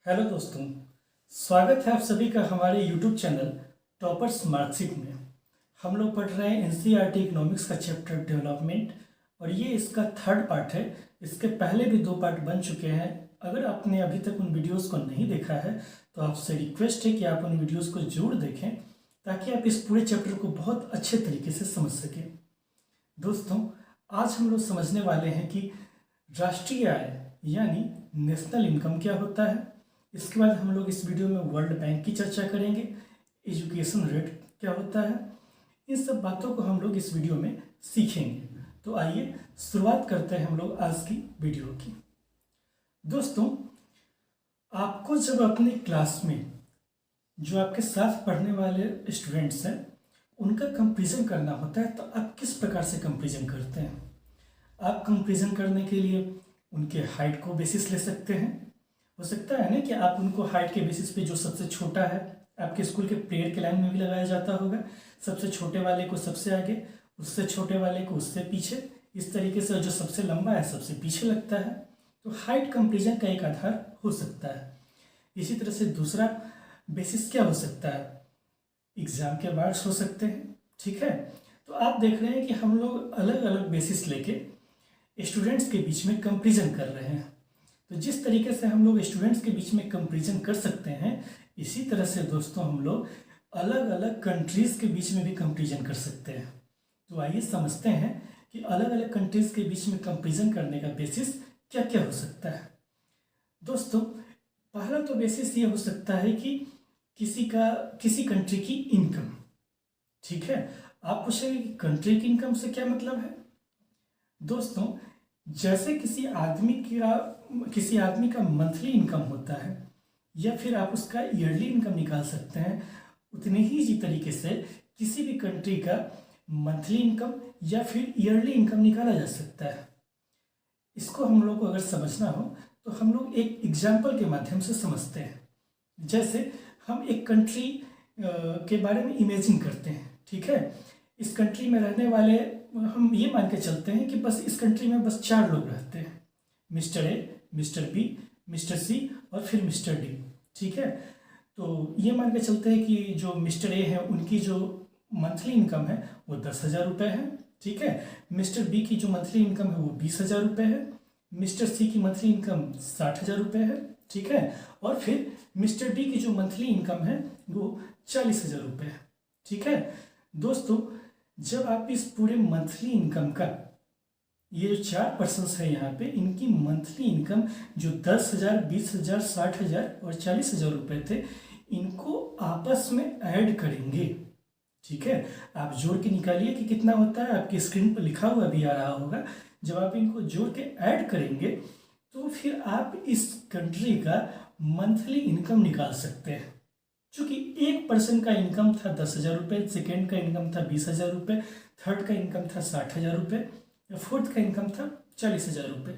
Hello दोस्तों, स्वागत है आप सभी का हमारे यूट्यूब चैनल टॉपर्स मार्कशीट में। हम लोग पढ़ रहे हैं एनसीईआरटी इकोनॉमिक्स का चैप्टर डेवलपमेंट और ये इसका थर्ड पार्ट है। इसके पहले भी 2 पार्ट बन चुके हैं। अगर आपने अभी तक उन वीडियोस को नहीं देखा है तो आपसे रिक्वेस्ट है कि आप उन वीडियोस को जरूर देखें ताकि आप इस पूरे चैप्टर को बहुत अच्छे तरीके से समझ सकें। दोस्तों, आज हम लोग समझने वाले हैं कि राष्ट्रीय आय यानी नेशनल इनकम क्या होता है। इसके बाद हम लोग इस वीडियो में वर्ल्ड बैंक की चर्चा करेंगे, एजुकेशन रेट क्या होता है। इन सब बातों को हम लोग इस वीडियो में सीखेंगे। तो आइए शुरुआत करते हैं हम लोग आज की वीडियो की। दोस्तों, आपको जब अपनी क्लास में जो आपके साथ पढ़ने वाले स्टूडेंट्स हैं उनका कंपैरिजन करना होता है तो आप किस प्रकार से कंपैरिजन करते हैं। आप कंपैरिजन करने के लिए उनके हाइट को बेसिस ले सकते हैं। हो सकता है ना कि आप उनको हाइट के बेसिस पे जो सबसे छोटा है, आपके स्कूल के प्रेयर के लाइन में भी लगाया जाता होगा, सबसे छोटे वाले को सबसे आगे, उससे छोटे वाले को उससे पीछे, इस तरीके से जो सबसे लंबा है सबसे पीछे लगता है। तो हाइट कंपैरिजन का एक आधार हो सकता है। इसी तरह से दूसरा बेसिस क्या हो सकता है, एग्जाम के मार्क्स हो सकते हैं। ठीक है, तो आप देख रहे हैं कि हम लोग अलग अलग बेसिस लेके स्टूडेंट्स के बीच में कंपैरिजन कर रहे हैं। तो जिस तरीके से हम लोग स्टूडेंट्स के बीच में कंपैरिजन कर सकते हैं, इसी तरह से दोस्तों हम लोग अलग अलग कंट्रीज़ के बीच में भी कंपैरिजन कर सकते हैं। तो आइए समझते हैं कि अलग अलग कंट्रीज़ के बीच में कंपैरिजन करने का बेसिस क्या क्या हो सकता है। दोस्तों, पहला तो बेसिस ये हो सकता है कि किसी कंट्री की इनकम। ठीक है, आप पूछेंगे कि कंट्री की इनकम से क्या मतलब है। दोस्तों, जैसे किसी आदमी का मंथली इनकम होता है या फिर आप उसका ईयरली इनकम निकाल सकते हैं, उतने ही इसी तरीके से किसी भी कंट्री का मंथली इनकम या फिर ईयरली इनकम निकाला जा सकता है। इसको हम लोग को अगर समझना हो तो हम लोग एक एग्जाम्पल के माध्यम से समझते हैं। जैसे हम एक कंट्री के बारे में इमेजिन करते हैं। ठीक है, इस कंट्री में रहने वाले हम ये मान के चलते हैं कि बस इस कंट्री में बस 4 लोग रहते हैं, mister A, mister B, mister C और फिर मिस्टर डी। ठीक है, तो ये मान के चलते हैं कि जो मिस्टर ए है उनकी जो मंथली इनकम है वो 10,000 रुपये है। ठीक है, मिस्टर बी की जो मंथली इनकम है वो 20,000 रुपये है, मिस्टर सी की मंथली इनकम 60,000 रुपये है। ठीक है, और फिर मिस्टर डी की जो मंथली इनकम है वो 40,000 रुपये है। ठीक है दोस्तों, जब आप इस पूरे मंथली इनकम का, ये जो 4 पर्सन्स है यहाँ पे, इनकी मंथली इनकम जो 10,000, 20,000, 60,000 और 40,000 रुपये थे, इनको आपस में ऐड करेंगे। ठीक है, आप जोड़ के निकालिए कि कितना होता है, आपकी स्क्रीन पर लिखा हुआ भी आ रहा होगा। जब आप इनको जोड़ के ऐड करेंगे तो फिर आप इस कंट्री का मंथली इनकम निकाल सकते हैं। चूँकि एक पर्सन का इनकम था 10,000 रुपये, सेकेंड का इनकम था 20,000 रुपये, थर्ड का इनकम था 60,000 रुपये, फोर्थ का इनकम था 40,000 रुपये।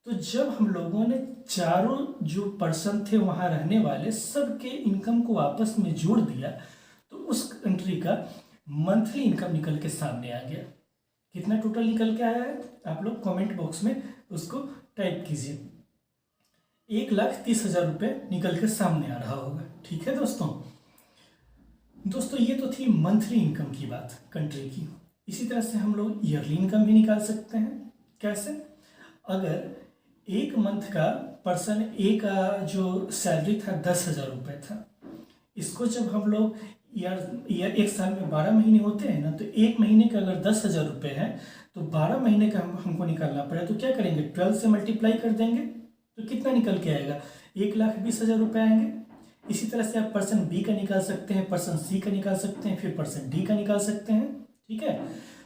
तो जब हम लोगों ने चारों जो पर्सन थे वहाँ रहने वाले सबके इनकम को आपस में जोड़ दिया तो उस कंट्री का मंथली इनकम निकल के सामने आ गया। कितना टोटल निकल के आया है, आप लोग कमेंट बॉक्स में उसको टाइप कीजिए। 1,30,000 रुपये निकल के सामने आ रहा होगा। ठीक है दोस्तों, ये तो थी मंथली इनकम की बात कंट्री की। इसी तरह से हम लोग ईयरली इनकम भी निकाल सकते हैं। कैसे? अगर एक मंथ का पर्सन ए का जो सैलरी था 10,000 रुपये था, इसको जब हम लोग ईयर एक साल में 12 महीने होते हैं ना, तो एक महीने का अगर 10,000 रुपये है तो 12 महीने का हमको निकालना पड़े तो क्या करेंगे, 12 से मल्टीप्लाई कर देंगे तो कितना निकल के आएगा, 1,20,000 रुपये आएंगे। इसी तरह से आप पर्सन बी का निकाल सकते हैं, पर्सन सी का निकाल सकते हैं, फिर पर्सन डी का निकाल सकते हैं। ठीक है,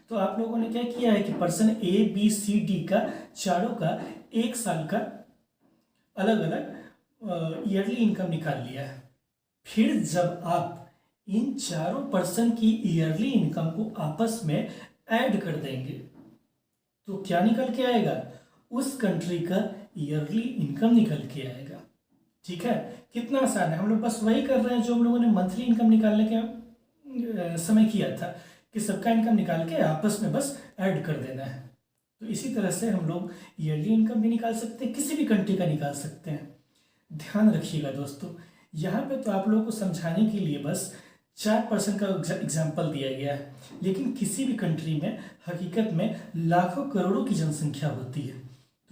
तो आप लोगों ने क्या किया है कि person A B C D का चारों का एक साल का अलग अलग ईयरली इनकम निकाल लिया है। फिर जब आप इन चारों पर्सन की ईयरली इनकम को आपस में ऐड कर देंगे तो क्या निकल के आएगा, उस कंट्री का ईयरली इनकम निकल के आएगा। ठीक है, कितना आसान है। हम लोग बस वही कर रहे हैं जो हम लोगों ने मंथली इनकम निकालने के समय किया था कि सबका इनकम निकाल के आपस में बस ऐड कर देना है। तो इसी तरह से हम लोग ईयरली इनकम भी निकाल सकते हैं, किसी भी कंट्री का निकाल सकते हैं। ध्यान रखिएगा दोस्तों, यहाँ पे तो आप लोगों को समझाने के लिए बस 4% का एग्जाम्पल दिया गया है, लेकिन किसी भी कंट्री में हकीकत में लाखों करोड़ों की जनसंख्या होती है।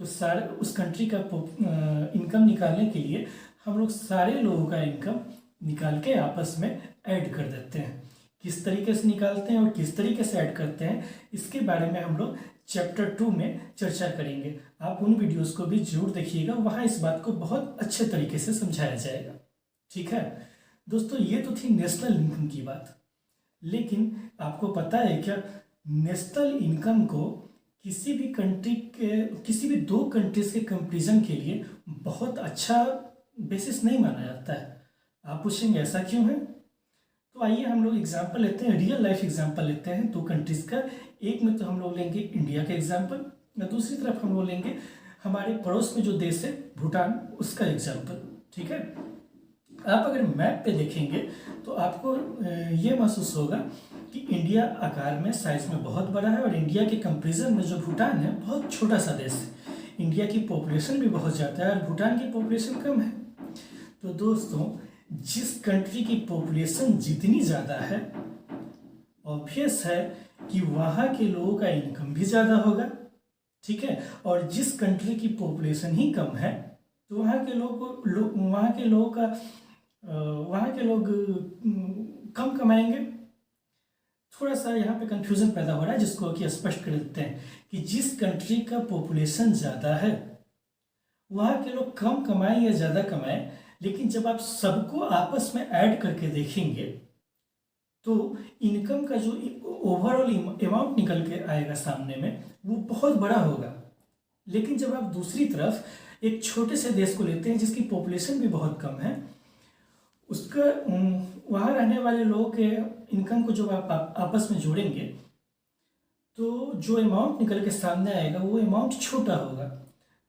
तो सारे उस कंट्री का इनकम निकालने के लिए हम लोग सारे लोगों का इनकम निकाल के आपस में ऐड कर देते हैं। किस तरीके से निकालते हैं और किस तरीके से ऐड करते हैं, इसके बारे में हम लोग चैप्टर 2 में चर्चा करेंगे। आप उन वीडियोस को भी जरूर देखिएगा, वहाँ इस बात को बहुत अच्छे तरीके से समझाया जाएगा। ठीक है दोस्तों, ये तो थी नेशनल इनकम की बात, लेकिन आपको पता है क्या, नेशनल इनकम को किसी भी कंट्री के, किसी भी दो कंट्रीज के कंपेरिजन के लिए बहुत अच्छा बेसिस नहीं माना जाता है। आप पूछेंगे ऐसा क्यों है? तो आइए हम लोग एग्जाम्पल लेते हैं, रियल लाइफ एग्जाम्पल लेते हैं दो कंट्रीज का। एक में तो हम लोग लेंगे इंडिया का एग्जाम्पल, या दूसरी तरफ हम लोग लेंगे हमारे पड़ोस में जो देश है भूटान, उसका एग्जाम्पल। ठीक है, आप अगर मैप पे देखेंगे तो आपको ये महसूस होगा कि इंडिया आकार में, साइज में बहुत बड़ा है, और इंडिया के कंपेरिजन में जो भूटान है बहुत छोटा सा देश है। इंडिया की पॉपुलेशन भी बहुत ज़्यादा है और भूटान की पॉपुलेशन कम है। तो दोस्तों, जिस कंट्री की पॉपुलेशन जितनी ज़्यादा है, ऑब्वियस है कि वहाँ के लोगों का इनकम भी ज़्यादा होगा। ठीक है, और जिस कंट्री की पॉपुलेशन ही कम है तो वहाँ के लोग कम कमाएंगे। थोड़ा सा यहाँ पे कंफ्यूजन पैदा हो रहा है, जिसको कि स्पष्ट कर देते हैं कि जिस कंट्री का पॉपुलेशन ज़्यादा है वहाँ के लोग कम कमाएं या ज़्यादा कमाएं, लेकिन जब आप सबको आपस में ऐड करके देखेंगे तो इनकम का जो ओवरऑल अमाउंट निकल के आएगा सामने में, वो बहुत बड़ा होगा। लेकिन जब आप दूसरी तरफ एक छोटे से देश को लेते हैं जिसकी पॉपुलेशन भी बहुत कम है, उसका वहाँ रहने वाले लोगों के इनकम को जब आप आपस में जोड़ेंगे तो जो अमाउंट निकल के सामने आएगा वो अमाउंट छोटा होगा।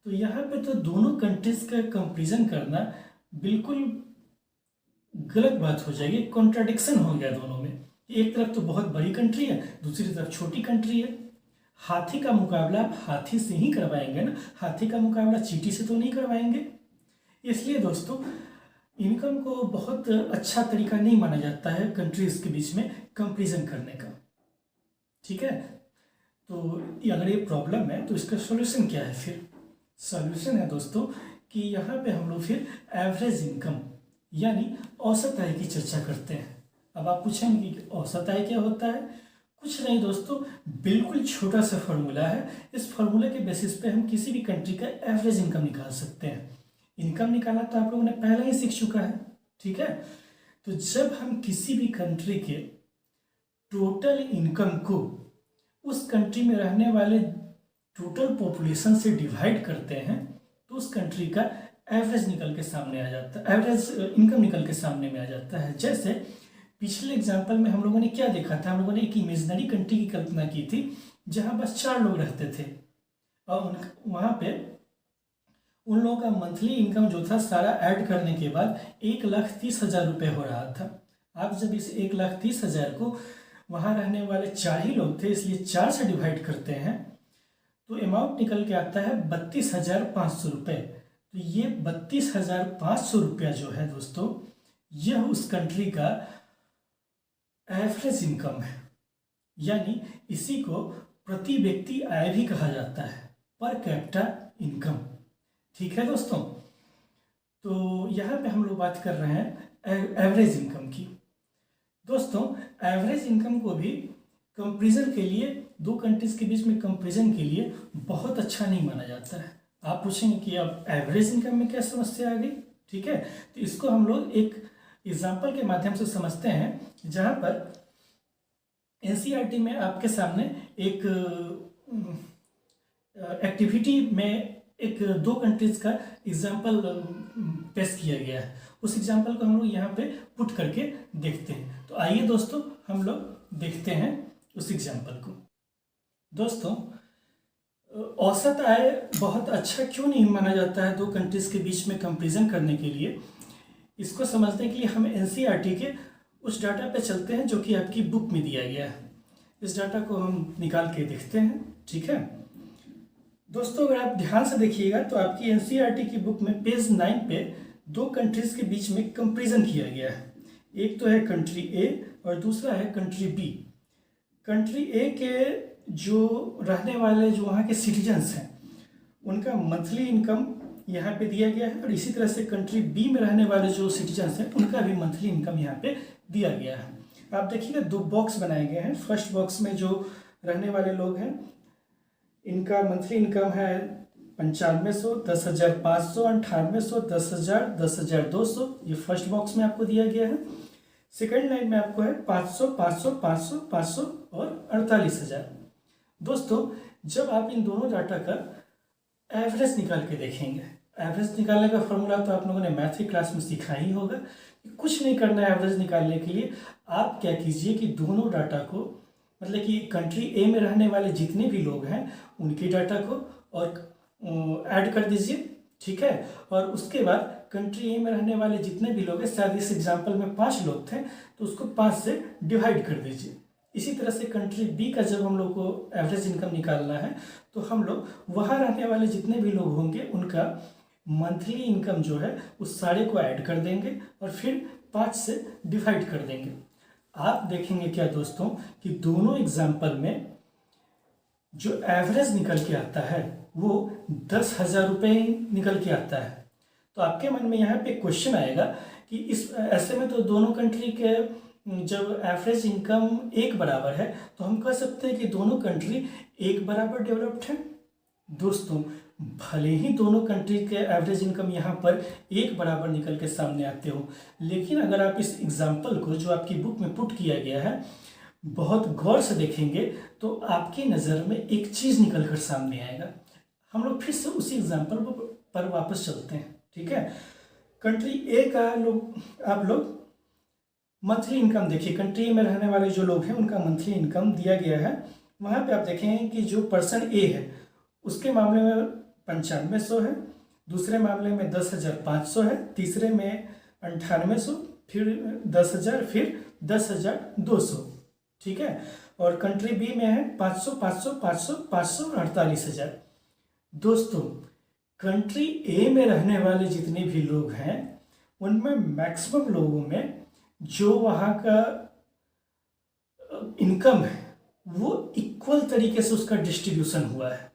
तो यहाँ पे तो दोनों कंट्रीज का कंपेरिजन करना बिल्कुल गलत बात हो जाएगी, कॉन्ट्राडिक्शन हो गया दोनों में। एक तरफ तो बहुत बड़ी कंट्री है, दूसरी तरफ छोटी कंट्री है। हाथी का मुकाबला आप हाथी से ही करवाएंगे ना, हाथी का मुकाबला चींटी से तो नहीं करवाएंगे। इसलिए दोस्तों, इनकम को बहुत अच्छा तरीका नहीं माना जाता है कंट्रीज के बीच में कंपेरिजन करने का। ठीक है, तो अगर ये प्रॉब्लम है तो इसका सॉल्यूशन क्या है? फिर सॉल्यूशन है दोस्तों कि यहाँ पे हम लोग फिर एवरेज इनकम यानी औसत आय की चर्चा करते हैं। अब आप पूछेंगे कि औसत आय क्या होता है? कुछ नहीं दोस्तों, बिल्कुल छोटा सा फॉर्मूला है। इस फॉर्मूले के बेसिस पे हम किसी भी कंट्री का एवरेज इनकम निकाल सकते हैं। इनकम निकालना तो आप लोगों ने पहले ही सीख चुका है। ठीक है, तो जब हम किसी भी कंट्री के टोटल इनकम को उस कंट्री में रहने वाले टोटल पॉपुलेशन से डिवाइड करते हैं तो उस कंट्री का एवरेज निकल के सामने आ जाता है, एवरेज इनकम निकल के सामने में आ जाता है। जैसे पिछले एग्जाम्पल में हम लोगों ने क्या देखा था, हम लोगों ने एक इमेजिनरी कंट्री की कल्पना की थी जहां बस 4 लोग रहते थे और वहां पे उन लोगों का मंथली इनकम जो था सारा ऐड करने के बाद 1,30,000 रुपये हो रहा था। आप जब इस 1,30,000 को वहाँ रहने वाले 4 ही लोग थे इसलिए 4 से डिवाइड करते हैं तो अमाउंट निकल के आता है 32,500 रुपये। तो ये 32,500 रुपया जो है दोस्तों, यह उस कंट्री का एवरेज इनकम है, यानी इसी को प्रति व्यक्ति आय भी कहा जाता है, पर कैपिटा इनकम। ठीक है दोस्तों, तो यहाँ पे हम लोग बात कर रहे हैं एवरेज इनकम की। दोस्तों, एवरेज इनकम को भी कंपेरिजन के लिए, दो कंट्रीज के बीच में कंपेरिजन के लिए बहुत अच्छा नहीं माना जाता है। आप पूछेंगे कि अब एवरेज इनकम में क्या समस्या आ गई? ठीक है, तो इसको हम लोग एक एग्जाम्पल के माध्यम से समझते हैं, जहाँ पर एनसीईआरटी में आपके सामने एक एक्टिविटी में एक दो कंट्रीज का एग्जाम्पल पेश किया गया है। उस एग्जाम्पल को हम लोग यहाँ पे पुट करके देखते हैं। तो आइए दोस्तों, हम लोग देखते हैं उस एग्जाम्पल को। दोस्तों, औसत आय बहुत अच्छा क्यों नहीं माना जाता है दो कंट्रीज के बीच में कंपेरिजन करने के लिए? इसको समझने के लिए हम एनसीईआरटी के उस डाटा पे चलते हैं जो कि आपकी बुक में दिया गया है। इस डाटा को हम निकाल के देखते हैं। ठीक है दोस्तों, अगर आप ध्यान से देखिएगा तो आपकी एनसीईआरटी की बुक में पेज 9 पे दो कंट्रीज के बीच में कंपैरिजन किया गया है। एक तो है कंट्री ए और दूसरा है कंट्री बी। कंट्री ए के जो रहने वाले जो वहाँ के सिटीजन्स हैं उनका मंथली इनकम यहाँ पे दिया गया है, और इसी तरह से कंट्री बी में रहने वाले जो सिटीजन्स हैं उनका भी मंथली इनकम यहाँ पे दिया गया है। आप देखिएगा दो बॉक्स बनाए गए हैं। फर्स्ट बॉक्स में जो रहने वाले लोग हैं इनका मंथली इनकम है 9500, 10,500, 9800, 10,000, 10,200। ये फर्स्ट बॉक्स में आपको दिया गया है। सेकेंड लाइन में आपको है 500, 500, 500, 500 और 48,000। दोस्तों जब आप इन दोनों डाटा का एवरेज निकाल के देखेंगे, एवरेज निकालने का फॉर्मूला तो आप लोगों ने मैथ की क्लास में सीखा ही होगा। कुछ नहीं करना है एवरेज निकालने के लिए। आप क्या कीजिए कि दोनों डाटा को, मतलब कि कंट्री ए में रहने वाले जितने भी लोग हैं उनके डाटा को और ऐड कर दीजिए, ठीक है। और उसके बाद कंट्री ए में रहने वाले जितने भी लोग हैं, शायद इस एग्जाम्पल में 5 लोग थे, तो उसको 5 से डिवाइड कर दीजिए। इसी तरह से कंट्री बी का जब हम लोग को एवरेज इनकम निकालना है तो हम लोग वहाँ रहने वाले जितने भी लोग होंगे उनका मंथली इनकम जो है उस सारे को ऐड कर देंगे और फिर 5 से डिवाइड कर देंगे। आप देखेंगे क्या दोस्तों कि दोनों एग्जाम्पल में जो एवरेज निकल के आता है वो 10,000 रुपये निकल के आता है। तो आपके मन में यहाँ पे क्वेश्चन आएगा कि इस ऐसे में तो दोनों कंट्री के जब एवरेज इनकम एक बराबर है तो हम कह सकते हैं कि दोनों कंट्री एक बराबर डेवलप्ड है। दोस्तों भले ही दोनों कंट्री के एवरेज इनकम यहाँ पर एक बराबर निकल के सामने आते हो, लेकिन अगर आप इस एग्जाम्पल को जो आपकी बुक में पुट किया गया है बहुत गौर से देखेंगे तो आपकी नज़र में एक चीज़ निकल कर सामने आएगा। हम लोग फिर से उसी एग्जाम्पल पर वापस चलते हैं, ठीक है। कंट्री ए का आप लोग मंथली इनकम देखिए। कंट्री में रहने वाले जो लोग हैं उनका मंथली इनकम दिया गया है। वहाँ पे आप देखेंगे कि जो पर्सन ए है उसके मामले में 9500 है, दूसरे मामले में 10,500 है, तीसरे में 9800, फिर 10,000, फिर 10,200, ठीक है। और कंट्री बी में है 500, 500, 500, 500 और 48,000। दोस्तों कंट्री ए में रहने वाले जितने भी लोग हैं उनमें मैक्सिमम लोगों में जो वहाँ का इनकम है वो इक्वल तरीके से उसका डिस्ट्रीब्यूशन हुआ है,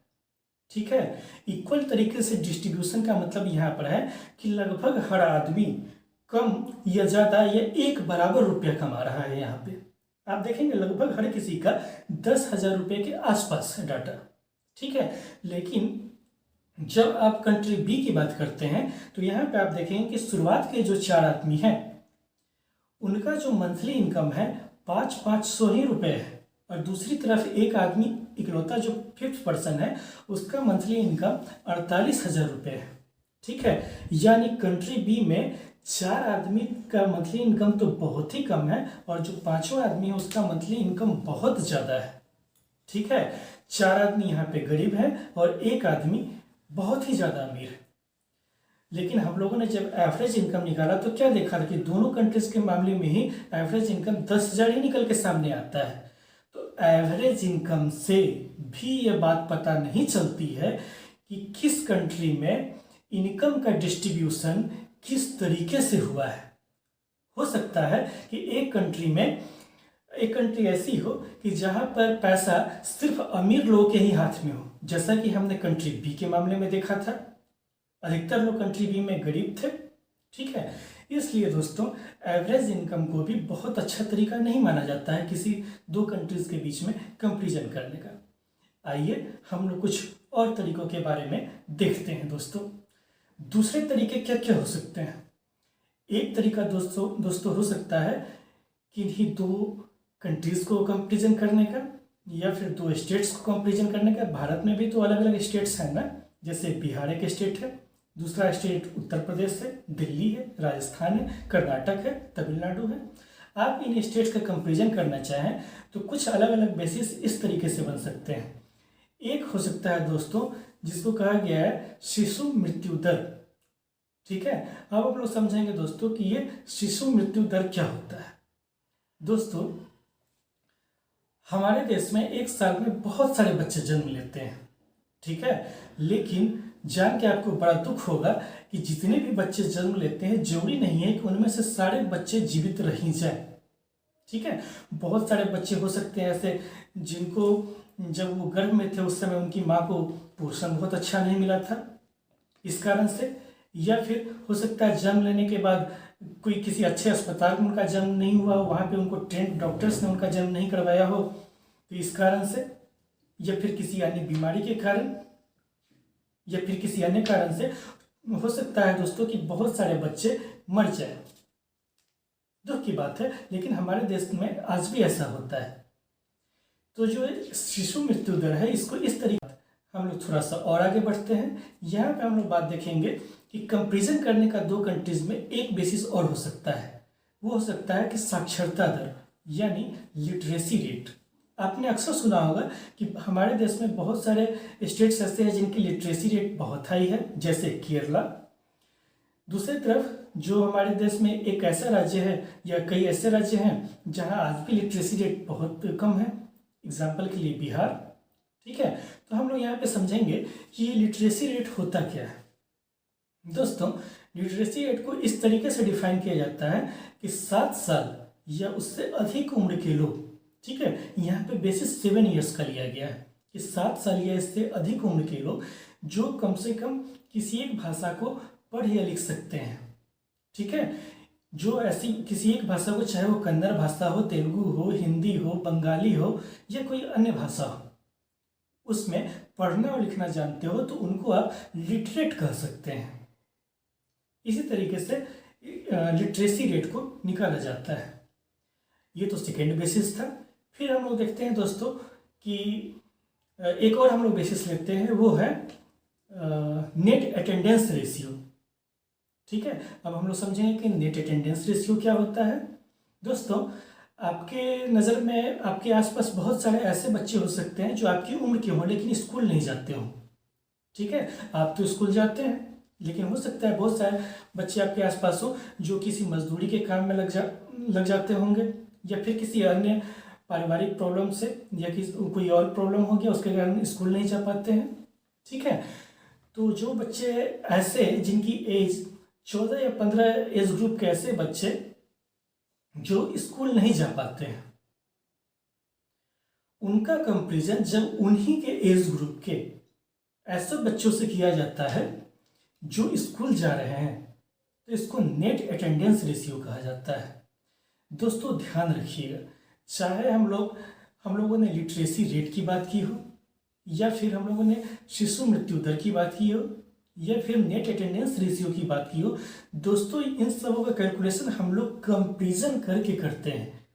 ठीक है। इक्वल तरीके से डिस्ट्रीब्यूशन का मतलब यहाँ पर है कि लगभग हर आदमी कम या ज़्यादा या एक बराबर रुपया कमा रहा है। यहाँ पे आप देखेंगे लगभग हर किसी का 10,000 रुपये के आसपास है डाटा, ठीक है। लेकिन जब आप कंट्री बी की बात करते हैं तो यहाँ पे आप देखेंगे कि शुरुआत के जो 4 आदमी हैं उनका जो मंथली इनकम है 500 ही रुपये है, और दूसरी तरफ एक आदमी इकलौता जो 5th पर्सन है उसका मंथली इनकम 48,000 रुपये है, ठीक है। यानी कंट्री बी में 4 आदमी का मंथली इनकम तो बहुत ही कम है और जो 5वां आदमी है उसका मंथली इनकम बहुत ज़्यादा है, ठीक है। 4 आदमी यहाँ पे गरीब है और एक आदमी बहुत ही ज़्यादा अमीर है। लेकिन हम लोगों ने जब एवरेज इनकम निकाला तो क्या देखा कि दोनों कंट्रीज के मामले में ही एवरेज इनकम 10,000 ही निकल के सामने आता है। तो एवरेज इनकम से भी ये बात पता नहीं चलती है कि किस कंट्री में इनकम का डिस्ट्रीब्यूशन किस तरीके से हुआ है। हो सकता है कि एक कंट्री ऐसी हो कि जहाँ पर पैसा सिर्फ अमीर लोगों के ही हाथ में हो, जैसा कि हमने कंट्री बी के मामले में देखा था। अधिकतर लोग कंट्री बी में गरीब थे, ठीक है। इसलिए दोस्तों एवरेज इनकम को भी बहुत अच्छा तरीका नहीं माना जाता है किसी दो कंट्रीज के बीच में कंपैरिजन करने का। आइए हम लोग कुछ और तरीकों के बारे में देखते हैं दोस्तों। दूसरे तरीके क्या क्या हो सकते हैं। एक तरीका दोस्तों हो सकता है कि इन्हीं दो कंट्रीज को कंपैरिजन करने का या फिर दो स्टेट्स को कंपैरिजन करने का। भारत में भी तो अलग अलग स्टेट्स हैं ना, जैसे बिहार एक स्टेट है, दूसरा स्टेट उत्तर प्रदेश है, दिल्ली है, राजस्थान है, कर्नाटक है, तमिलनाडु है। आप इन स्टेट्स का कंपैरिजन करना चाहें तो कुछ अलग अलग बेसिस इस तरीके से बन सकते हैं। एक हो सकता है दोस्तों जिसको कहा गया है शिशु मृत्यु दर, ठीक है। अब आप लोग समझेंगे दोस्तों कि ये शिशु मृत्यु दर क्या होता है। दोस्तों हमारे देश में एक साल में बहुत सारे बच्चे जन्म लेते हैं, ठीक है, लेकिन जान के आपको बड़ा दुख होगा कि जितने भी बच्चे जन्म लेते हैं जरूरी नहीं है कि उनमें से सारे बच्चे जीवित रह ही जाए। ठीक है, बहुत सारे बच्चे हो सकते हैं ऐसे जिनको जब वो गर्भ में थे उस समय उनकी माँ को पोषण बहुत अच्छा नहीं मिला था इस कारण से, या फिर हो सकता है जन्म लेने के बाद कोई किसी अच्छे अस्पताल में उनका जन्म नहीं हुआ, वहाँ पे उनको ट्रेंड डॉक्टर्स ने उनका जन्म नहीं करवाया हो तो इस कारण से, या फिर किसी अन्य बीमारी के कारण, या फिर किसी अन्य कारण से हो सकता है दोस्तों कि बहुत सारे बच्चे मर जाए। दुख की बात है, लेकिन हमारे देश में आज भी ऐसा होता है। तो जो शिशु मृत्यु दर है इसको इस तरीके हम लोग थोड़ा सा और आगे बढ़ते हैं। यहाँ पे हम लोग बात देखेंगे कि कंपैरिजन करने का दो कंट्रीज में एक बेसिस और हो सकता है, वो हो सकता है कि साक्षरता दर यानी लिटरेसी रेट। आपने अक्सर सुना होगा कि हमारे देश में बहुत सारे स्टेट्स ऐसे हैं जिनकी लिटरेसी रेट बहुत हाई है, जैसे केरला। दूसरी तरफ जो हमारे देश में एक ऐसा राज्य है या कई ऐसे राज्य हैं जहां आज भी लिटरेसी रेट बहुत कम है, एग्जाम्पल के लिए बिहार। ठीक है, तो हम लोग यहाँ पे समझेंगे कि ये लिटरेसी रेट होता क्या है। दोस्तों, लिटरेसी रेट को इस तरीके से डिफाइन किया जाता है कि 7 साल या उससे अधिक उम्र के लोग, ठीक है, यहाँ पे बेसिस 7 ईयर्स का लिया गया है कि 7 साल या इससे अधिक उम्र के लोग जो कम से कम किसी एक भाषा को पढ़ या लिख सकते हैं। ठीक है, जो ऐसी किसी एक भाषा को, चाहे वो कन्नड़ भाषा हो, तेलुगु हो, हिंदी हो, बंगाली हो या कोई अन्य भाषा हो, उसमें पढ़ना और लिखना जानते हो तो उनको आप लिटरेट कह सकते हैं। इसी तरीके से लिटरेसी रेट को निकाला जाता है। ये तो सेकेंड बेसिस था। फिर हम लोग देखते हैं दोस्तों कि एक और हम लोग बेसिस लेते हैं, वो है नेट अटेंडेंस रेशियो। ठीक है, अब हम लोग समझेंगे कि नेट अटेंडेंस रेशियो क्या होता है। दोस्तों, आपके नज़र में आपके आसपास बहुत सारे ऐसे बच्चे हो सकते हैं जो आपकी उम्र के हों लेकिन स्कूल नहीं जाते हों। ठीक है, आप तो स्कूल जाते हैं, लेकिन हो सकता है बहुत सारे बच्चे आपके आसपास हो जो किसी मजदूरी के काम में लग जाते होंगे, या फिर किसी अन्य पारिवारिक प्रॉब्लम से या किसी कोई और प्रॉब्लम हो गया उसके कारण स्कूल नहीं जा पाते हैं। ठीक है, तो जो बच्चे ऐसे जिनकी एज 14 या 15 एज ग्रुप के ऐसे बच्चे जो स्कूल नहीं जा पाते हैं, उनका कंपैरिजन जब उन्हीं के एज ग्रुप के ऐसे बच्चों से किया जाता है जो स्कूल जा रहे हैं तो इसको नेट अटेंडेंस रेशियो कहा जाता है। दोस्तों, ध्यान रखिएगा, चाहे हम लोगों ने लिटरेसी रेट की बात की हो, या फिर हम लोगों ने शिशु मृत्यु दर की बात की हो, या फिर नेट अटेंडेंस रेशियो की बात की हो, दोस्तों इन सबों का कैलकुलेशन हम लोग कंपैरिजन करके करते हैं।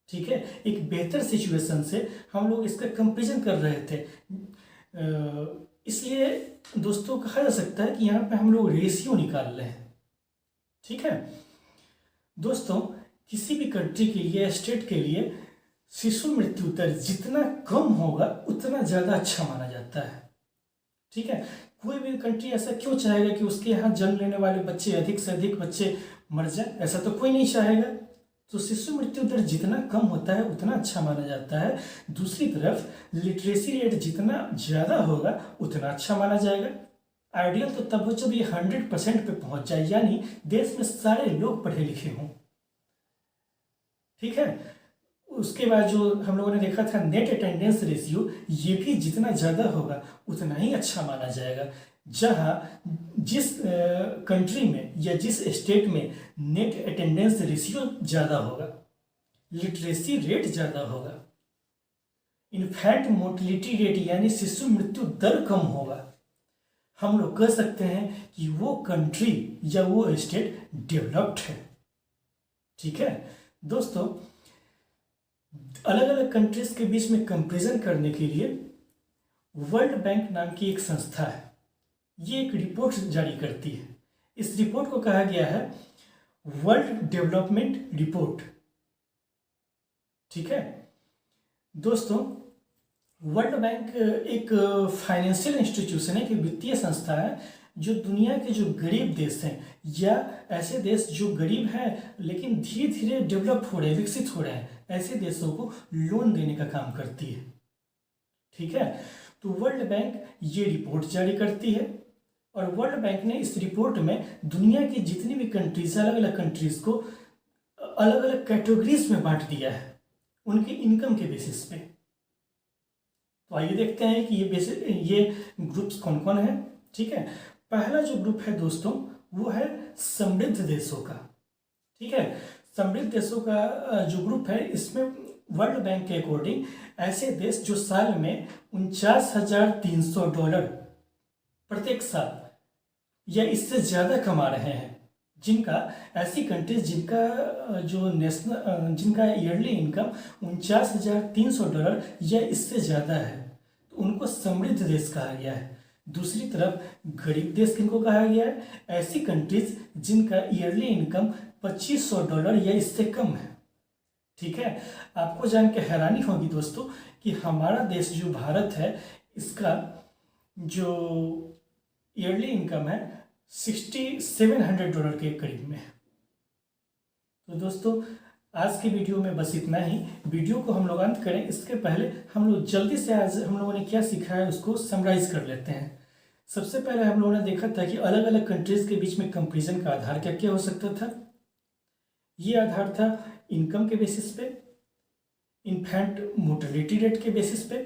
ठीक है, एक बेहतर सिचुएशन से हम लोग इसका कंपैरिजन कर रहे थे, इसलिए दोस्तों कहा जा सकता है कि यहाँ पे हम लोग रेशियो निकाल रहे हैं। ठीक है दोस्तों, किसी भी कंट्री के लिए, स्टेट के लिए शिशु मृत्यु दर जितना कम होगा उतना ज़्यादा अच्छा माना जाता है। ठीक है, कोई भी कंट्री ऐसा क्यों चाहेगा कि उसके यहाँ जन्म लेने वाले बच्चे अधिक से अधिक बच्चे मर जाए, ऐसा तो कोई नहीं चाहेगा। तो शिशु मृत्यु दर जितना कम होता है उतना अच्छा माना जाता है। दूसरी तरफ लिटरेसी रेट जितना ज़्यादा होगा उतना अच्छा माना जाएगा। आइडियल तो तब हो जब ये 100% पे पहुंच जाए, यानी देश में सारे लोग पढ़े लिखे हों। ठीक है, उसके बाद जो हम लोगों ने देखा था नेट अटेंडेंस रेशियो, ये भी जितना ज़्यादा होगा उतना ही अच्छा माना जाएगा। जहाँ जिस कंट्री में या जिस स्टेट में नेट अटेंडेंस रेशियो ज़्यादा होगा, लिटरेसी रेट ज़्यादा होगा, इन्फेंट मोर्टिलिटी रेट यानी शिशु मृत्यु दर कम होगा, हम लोग कह सकते हैं कि वो कंट्री या वो स्टेट डेवलप्ड है। ठीक है दोस्तों, अलग अलग कंट्रीज के बीच में कंपैरिजन करने के लिए वर्ल्ड बैंक नाम की एक संस्था है, ये एक रिपोर्ट जारी करती है। इस रिपोर्ट को कहा गया है वर्ल्ड डेवलपमेंट रिपोर्ट। ठीक है दोस्तों, वर्ल्ड बैंक एक फाइनेंशियल इंस्टीट्यूशन है, एक वित्तीय संस्था है जो दुनिया के जो गरीब देश हैं या ऐसे देश जो गरीब हैं लेकिन धीरे धीरे डेवलप हो रहे हैं, विकसित हो रहे हैं, ऐसे देशों को लोन देने का काम करती है। ठीक है, तो वर्ल्ड बैंक ये रिपोर्ट जारी करती है और वर्ल्ड बैंक ने इस रिपोर्ट में दुनिया की जितनी भी कंट्रीज, अलग अलग कंट्रीज को अलग अलग कैटेगरीज में बांट दिया है उनके इनकम के बेसिस पे। तो आइए देखते हैं कि ये ग्रुप्स कौन कौन है। ठीक है, पहला जो ग्रुप है दोस्तों वो है समृद्ध देशों का। ठीक है, समृद्ध देशों का जो ग्रुप है इसमें वर्ल्ड बैंक के अकॉर्डिंग ऐसे देश जो साल में $49,300 प्रत्येक साल या इससे ज़्यादा कमा रहे हैं, जिनका ऐसी कंट्रीज जिनका जो नेशनल जिनका ईयरली इनकम $49,300 या इससे ज़्यादा है, तो उनको समृद्ध देश कहा गया है। दूसरी तरफ गरीब देश किनको कहा गया है? ऐसी कंट्रीज जिनका ईयरली इनकम $2,500 या इससे कम है। ठीक है, आपको जान के हैरानी होगी दोस्तों कि हमारा देश जो भारत है इसका जो ईयरली इनकम है $6,700 के करीब में है। तो दोस्तों आज की वीडियो में बस इतना ही। वीडियो को हम लोग अंत करें इसके पहले हम लोग जल्दी से आज हम लोगों ने क्या सीखा है उसको समराइज कर लेते हैं। सबसे पहले हम लोगों ने देखा था कि अलग अलग कंट्रीज के बीच में कंपैरिजन का आधार क्या क्या हो सकता था। ये आधार था इनकम के बेसिस पे, इन्फेंट मोर्टेलिटी रेट के बेसिस पे।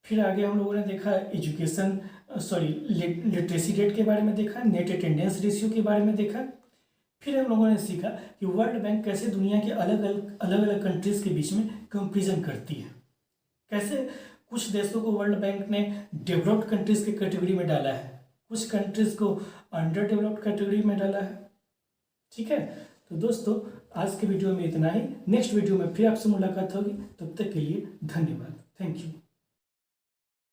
फिर आगे हम लोगों ने देखा एजुकेशन लिटरेसी रेट के बारे में देखा, नेट अटेंडेंस रेशियो के बारे में देखा। फिर हम लोगों ने सीखा कि वर्ल्ड बैंक कैसे दुनिया के अलग अलग कंट्रीज के बीच में कंपैरिजन करती है, कैसे कुछ देशों को वर्ल्ड बैंक ने डेवलप्ड कंट्रीज की कैटेगरी में डाला है, कुछ कंट्रीज को अंडर डेवलप्ड कैटेगरी में डाला है। ठीक है, तो दोस्तों आज के वीडियो में इतना ही। नेक्स्ट वीडियो में फिर आपसे मुलाकात होगी, तब तक के लिए धन्यवाद। Thank you.